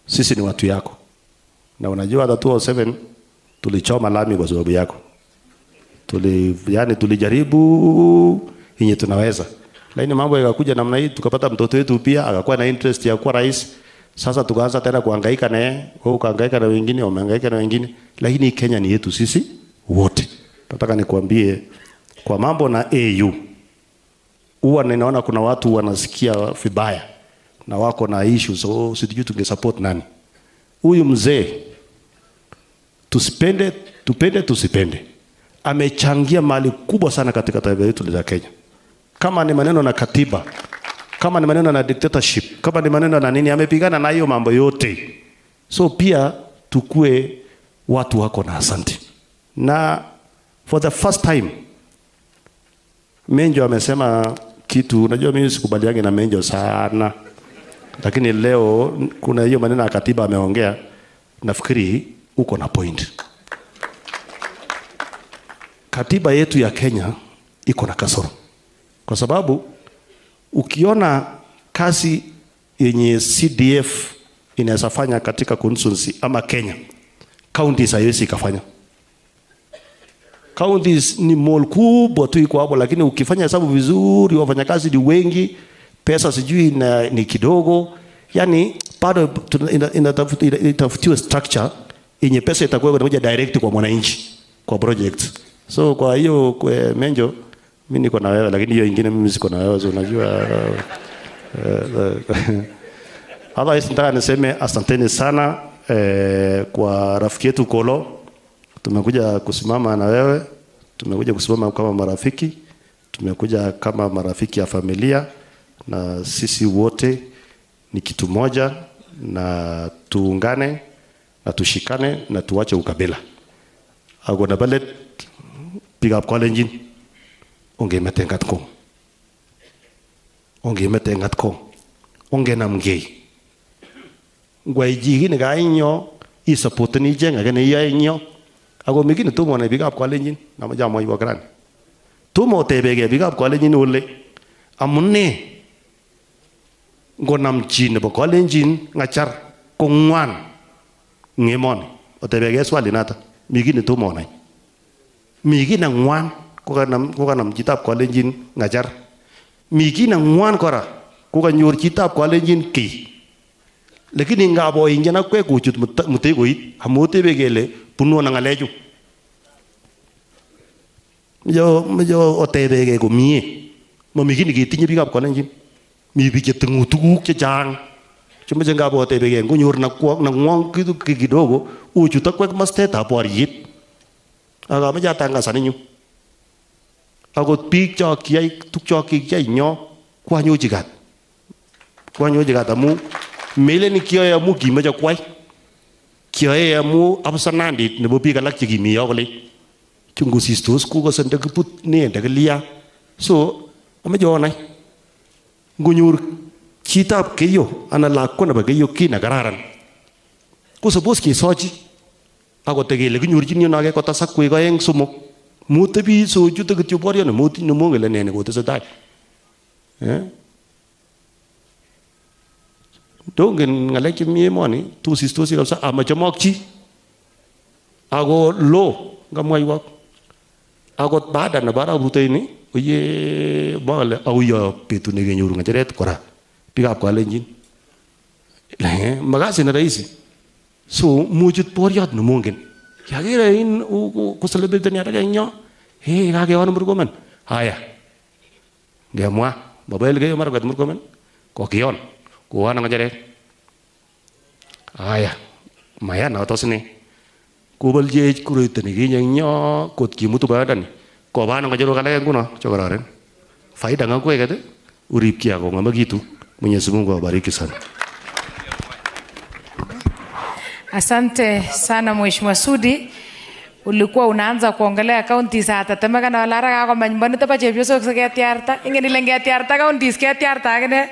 Sisi ni watu yako. Na unajua hata 2007 tulichoma lami kwa sababu yako. Tulijaribu yenye tunaweza. Lakini mambo yakakuja namna hii, tukapata mtoto wetu pia akakuwa na interest ya kuwa rais. Sasa tukaanza tena kuhangaika na yeye, wewe ukahangaika na wengine, wamehangaika na wengine. Lakini Kenya ni yetu sisi wote. Nataka nikwambie kwa mambo na AU. Huwa ninaona kuna watu wanasikia vibaya na wako na issues, so sijui tungesupport nani. Huyu mzee tusipende amechangia mali kubwa sana katika taifa letu la Kenya. Kama ni maneno na katiba, kama ni maneno na dictatorship, kama ni maneno na nini, amepigana na hiyo mambo yote. So pia tukue watu wako na asante. Na for the first time Menjo amesema kitu, unajua mimi sikubaliani na Menjo sana. Lakini leo kuna hiyo maneno ya katiba ameongea, nafikiri uko na point. Katiba yetu ya Kenya iko na kasoro. Kwa sababu ukiona kazi yenye CDF inaweza fanya katika constituency ama Kenya, counties haiwezi kufanya. Counties ni mall kubwa tu iko hapo, lakini ukifanya hesabu vizuri wafanyakazi ni wengi, pesa sijui ni kidogo. Yani bado inatafutiwa structure yenye pesa itakuwa inakuja direct kwa mwananchi kwa project. So kwa hiyo kwa Menjo mimi niko na wewe, lakini hiyo nyingine mimi siko na wewe, so unajua otherwise nataka niseme asanteni sana kwa rafiki yetu Kolo. Tumekuja kusimama na wewe, tumekuja kusimama kama marafiki, tumekuja kama marafiki ya familia, na sisi wote ni kitu moja, na tuungane na tushikane na tuache ukabila. Agona balet pick up Kalenjin onge metengat ko onge namgei ngwaiji ni gainyo isupport ni jenga gane yainyo ago migini tumo na pick up Kalenjin na majamo ibo gran tumo tebege pick up Kalenjin ole amune ngonam chi nebo Kalenjin ngachar kongwan ngemoni otebege swali nata migini tumo nai migina ngwan ko kanam chitab Kalenjin ngachar migina ngwan kora ko kanyor chitab Kalenjin ki. Lakini ngabo ingena kwe kuchut mutegoit amotebe gele bunu na ngaleju yo otebege ko mie mamigini gitinye bikab Kalenjin mi bike tungu tuguk chechang chumeje ngabo otebege ngonyor na ngwong kidogo uchuta kwa mastet aboriet aga meja tangaza ninyu agot bik chok kiyai tukchok kiyai nyo kwanyochi gat amu meleni kiyoe amu kimeje kwai kiyoe amu absanandit nebo bik alak chekimi yo kole chungusistos kukosende kiput nende kelia. So ameje onai ngonyor chitab Keyo ana lakwa nebo Keyo kina kararan ko suppose kesochi akotegele kinyorchini yo nage kotasak koek aeng somok mutebi so chute kityo borio ne mongele ne kotesetai dongen ngalek chemi emoni tusistosi kabisa amachomokchi ako lo ngamwaiwak akot baada na bara rutoini oye bale auyo betu ne kenyoru ngacheret kora bikab Kalenjin magasi na rahisi. So mujut boriot ne mongen yakire in ko celebrate ni atake nyo kakeon Murkomen haya ngemwa babel Keyo Marakwet Murkomen ko kion ko wana ngajeret haya maya na tosne ko balje kuroite ni kinye nyo kot kimutu badani ko bana ngajero kale nguno chokoraren faida ngakweket urip kiako ngamakitu. Mwenyezi Mungu awabariki sana. Asante sana Mheshimiwa Sudi. Ulikuwa unaanza kuongelea county saa tatemeka na walara kako manyumbani tapa chepyosok sa ketiarta ingeni leng ketiarta counties ketiarta akine